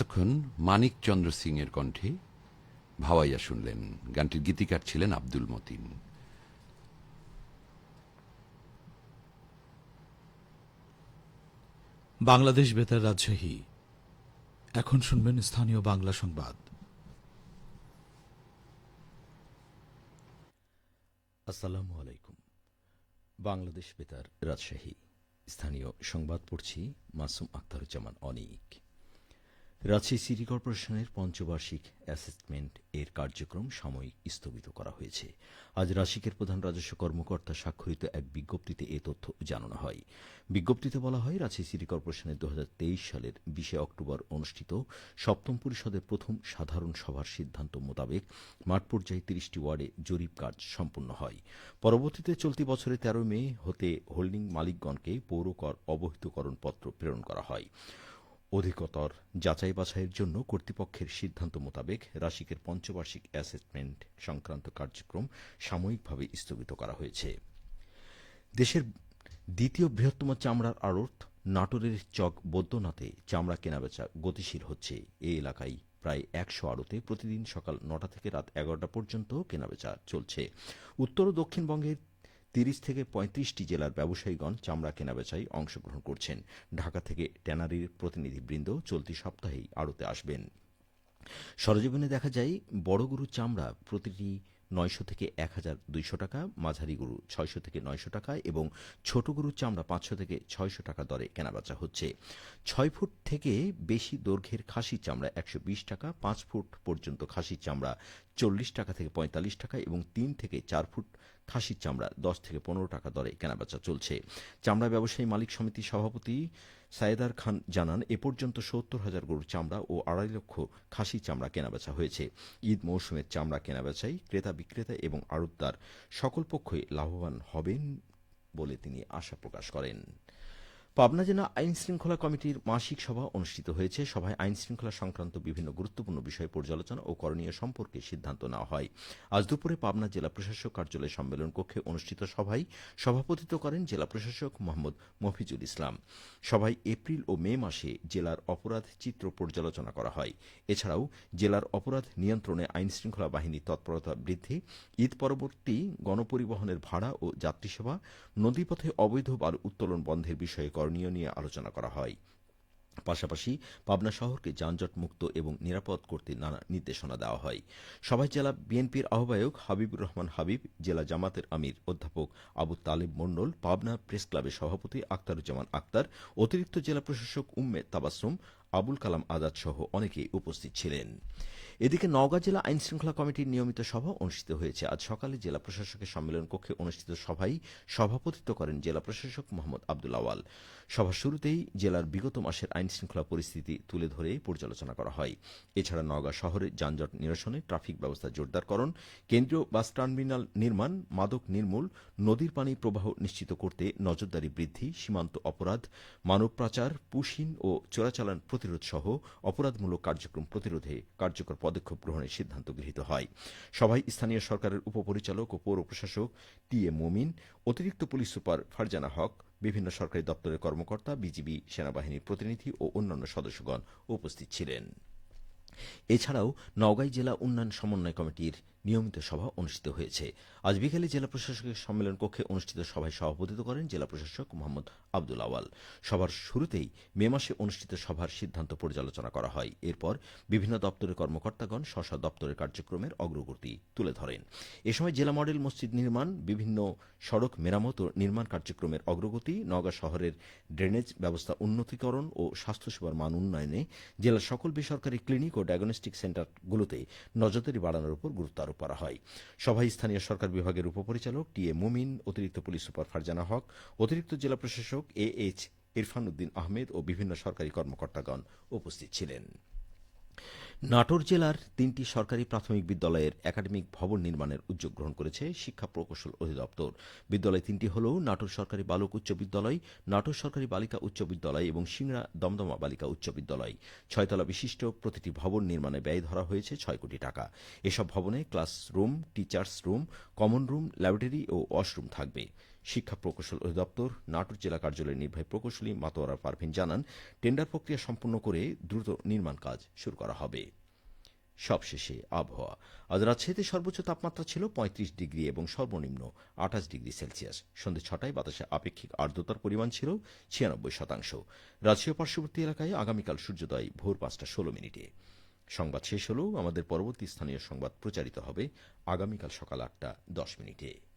এতক্ষণ মানিক চন্দ্র সিং এর কণ্ঠে ভাওয়াইয়া শুনলেন। গানটির গীতিকার ছিলেন আব্দুল মতিন। বাংলাদেশ বেতার রাজশাহী। এখন শুনবেন স্থানীয় বাংলা সংবাদ। আসসালামু আলাইকুম। বাংলাদেশ বেতার রাজশাহী স্থানীয় সংবাদ পড়ছি মাসুম আখতারুজ্জামান অনিক। রাজশাহী সিটি কর্পোরেশনের পঞ্চবার্ষিক অ্যাসেসমেন্ট এর কার্যক্রম সাময়িক স্থগিত করা হয়েছে। আজ রাশিকের প্রধান রাজস্ব কর্মকর্তা স্বাক্ষরিত এক বিজ্ঞপ্তিতে এ তথ্য জানানো হয়। বিজ্ঞপ্তিতে বলা হয়, রাজশাহী সিটি কর্পোরেশনের 2023 সালের 20 অক্টোবর অনুষ্ঠিত সপ্তম পরিষদের প্রথম সাধারণ সভার সিদ্ধান্ত মোতাবেক মাঠ পর্যায়ে 30টি ওয়ার্ডে জরিপ কাজ সম্পন্ন হয়। পরবর্তীতে চলতি বছরের 13 মে হতে হোল্ডিং মালিকগণকে পৌর কর অবহিতকরণ পত্র প্রেরণ করা হয়। অধিকতর যাচাই বাছাইয়ের জন্য কর্তৃপক্ষের সিদ্ধান্ত মোতাবেক রাশিকের পঞ্চবার্ষিক অ্যাসেসমেন্ট সংক্রান্ত কার্যক্রম সাময়িকভাবে স্থগিত করা হয়েছে। দেশের দ্বিতীয় বৃহত্তম চামড়ার আড়ত নাটোরের চক বৈদ্যনাথে চামড়া কেনাবেচা গতিশীল হচ্ছে। এই এলাকায় প্রায় 100 আড়তে প্রতিদিন সকাল 9টা থেকে রাত 11টা পর্যন্ত কেনাবেচা চলছে। উত্তর ও দক্ষিণবঙ্গের 30 থেকে 35টি জেলার ব্যবসায়ীগণ চামড়া কেনাবেচায় অংশগ্রহণ করছেন। ঢাকা থেকে ট্যানারির প্রতিনিধিবৃন্দ চলতি সপ্তাহেই আড়তে আসবেন। সরেজমিনে দেখা যায়, বড় গরুর চামড়া প্রতিটি 900 থেকে 1200 টাকা, মাঝারি গরু 600 থেকে 900 টাকা এবং ছোট গরুর চামড়া 500 থেকে 600 টাকা দরে কেনাবেচা হচ্ছে। 6 ফুট থেকে বেশি দৈর্ঘ্যের খাসির চামড়া 120 টাকা, 5 ফুট পর্যন্ত খাসির চামড়া 40 টাকা থেকে 45 টাকা এবং 3 থেকে 4 ফুট খাসির চামড়া 10 থেকে 15 টাকা দরে কেনাবেচা চলছে। চামড়া ব্যবসায়ী মালিক সমিতির সভাপতি সায়েদার খান জানান, এ পর্যন্ত 70,000 গরুর চামড়া ও 2.5 লক্ষ খাসির চামড়া কেনাবেচা হয়েছে। ঈদ মৌসুমের চামড়া কেনাবেচায় ক্রেতা বিক্রেতা এবং আড়তদার সকল পক্ষই লাভবান হবেন বলে তিনি আশা প্রকাশ করেন। পাবনা জেলা আইন শৃঙ্খলা কমিটির মাসিক সভা অনুষ্ঠিত হয়েছে। সভায় আইন শৃঙ্খলা সংক্রান্ত বিভিন্ন গুরুত্বপূর্ণ বিষয় পর্যালোচনা ও করণীয় সম্পর্কে সিদ্ধান্ত নেওয়া হয়। আজ দুপুরে পাবনা জেলা প্রশাসক কার্যালয় সম্মেলন কক্ষে অনুষ্ঠিত সভায় সভাপতিত্ব করেন জেলা প্রশাসক মোহাম্মদ মফিজুল ইসলাম। সভায় এপ্রিল ও মে মাসে জেলার অপরাধ চিত্র পর্যালোচনা করা হয়। এছাড়াও জেলার অপরাধ নিয়ন্ত্রণে আইন শৃঙ্খলা বাহিনীর তৎপরতা বৃদ্ধি, ঈদ পরবর্তী গণপরিবহনের ভাড়া ও যাত্রী সেবা, নদীপথে অবৈধ বালু উত্তোলন বন্ধের বিষয়ে করণীয় নিয়ে আলোচনা করা হয়। পাশাপাশি পাবনা শহরকে যানজট মুক্ত এবং নিরাপদ করতে নানা নির্দেশনা দেওয়া হয়। সভায় জেলা বিএনপির আহ্বায়ক হাবিবুর রহমান হাবিব, জেলা জামাতের আমির অধ্যাপক আবু তালেব মণ্ডল, পাবনা প্রেস ক্লাবের সভাপতি আখতারুজ্জামান আক্তার, অতিরিক্ত জেলা প্রশাসক উম্মে তাবাসসুম, আবুল কালাম আজাদ সহ অনেকেই উপস্থিত ছিলেন। এদিকে নওগাঁ জেলা আইন শৃঙ্খলা কমিটির নিয়মিত সভা অনুষ্ঠিত হয়েছে। আজ সকালে জেলা প্রশাসকের সম্মেলন কক্ষে অনুষ্ঠিত সভায় সভাপতিত্ব করেন জেলা প্রশাসক মোহাম্মদ আব্দুল আওয়াল। সভা শুরুতেই জেলার বিগত মাসের আইন শৃঙ্খলা পরিস্থিতি তুলে ধরে পর্যালোচনা করা হয়। এছাড়া নওগাঁ শহরে যানজট নিরসনে ট্রাফিক ব্যবস্থা জোরদারকরণ, কেন্দ্রীয় বাস টার্মিনাল নির্মাণ, মাদক নির্মূল, নদীর পানি প্রবাহ নিশ্চিত করতে নজরদারি বৃদ্ধি, সীমান্ত অপরাধ, মানব পাচার, পুশিন ও চোরাচালান প্রতিরোধ সহ অপরাধমূলক কার্যক্রম প্রতিরোধে কার্যকর পদক্ষেপ গ্রহণের সিদ্ধান্ত গৃহীত হয়। সভায় স্থানীয় সরকারের উপপরিচালক ও পৌর প্রশাসক টি.এ. মমিন, অতিরিক্ত পুলিশ সুপার ফারজানা হক, বিভিন্ন সরকারি দপ্তরের কর্মকর্তা, বিজিবি, সেনাবাহিনীর প্রতিনিধি ও অন্যান্য সদস্যগণ উপস্থিত ছিলেন। এছাড়াও নওগাঁ জেলা উন্নয়ন সমন্বয় কমিটির নিয়মিত সভা অনুষ্ঠিত হয়েছে। আজ বিকেলে জেলা প্রশাসকের সম্মেলন কক্ষে অনুষ্ঠিত সভায় সভাপতিত্ব করেন জেলা প্রশাসক মোহাম্মদ আব্দুল আওয়াল। সভার শুরুতেই মে মাসে অনুষ্ঠিত সভার সিদ্ধান্ত পর্যালোচনা করা হয়। এরপর বিভিন্ন দপ্তরের কর্মকর্তাগণ স্ব স্ব দপ্তরের কার্যক্রমের অগ্রগতি তুলে ধরেন। এ সময় জেলা মডেল মসজিদ নির্মাণ, বিভিন্ন সড়ক মেরামত ও নির্মাণ কার্যক্রমের অগ্রগতি, নওগাঁ শহরের ড্রেনেজ ব্যবস্থা উন্নতিকরণ ও স্বাস্থ্যসেবার মান উন্নয়নে জেলার সকল বেসরকারি ক্লিনিক ও ডায়াগনস্টিক সেন্টারগুলোতে নজরদারি বাড়ানোর উপর গুরুত্ব আরোপ করা হয়। সভায় স্থানীয় সরকার বিভাগের উপপরিচালক টি.এ. মুমিন, অতিরিক্ত পুলিশ সুপার ফারজানা হক, অতিরিক্ত জেলা প্রশাসক এ.এইচ. ইরফান উদ্দিন আহমেদ ও বিভিন্ন সরকারি কর্মকর্তাগণ উপস্থিত ছিলেন। নাটোর জেলার 3টি সরকারি প্রাথমিক বিদ্যালয়ের একাডেমিক ভবন নির্মাণের উদ্যোগ গ্রহণ করেছে শিক্ষা প্রকৌশল অধিদপ্তর। বিদ্যালয় 3টি হল নাটোর সরকারি বালক উচ্চ বিদ্যালয়, নাটোর সরকারি বালিকা উচ্চ বিদ্যালয় এবং সিংড়া দমদমা বালিকা উচ্চ বিদ্যালয়। 6 তলা বিশিষ্ট প্রতিটি ভবন নির্মাণে ব্যয় ধরা হয়েছে 6 কোটি টাকা। এসব ভবনে classroom, teachers room, common room, laboratory ও ওয়াশরুম থাকবে। শিক্ষা প্রকৌশল অধিদপ্তর নাটোর জেলা কার্যালয়ের নির্বাহী প্রকৌশলী মাতোয়ারা পারভিন জানান, টেন্ডার প্রক্রিয়া সম্পন্ন করে দ্রুত নির্মাণ কাজ শুরু করা হবে। সবশেষে আবহাওয়া। আজ রাজশাহীতে সর্বোচ্চ তাপমাত্রা ছিল ৩৫ ডিগ্রি এবং সর্বনিম্ন ২৮ ডিগ্রি সেলসিয়াস। সন্ধ্যে ৬টায় বাতাসে আপেক্ষিক আর্দ্রতার পরিমাণ ছিল ৯৬%। রাজশাহী পার্শ্ববর্তী এলাকায় আগামীকাল সূর্যোদয় ভোর ৫টা ১৬ মিনিটে। সংবাদ শেষ হল। আমাদের পরবর্তী স্থানীয় সংবাদ প্রচারিত হবে আগামীকাল সকাল ৮টা ১০ মিনিটে।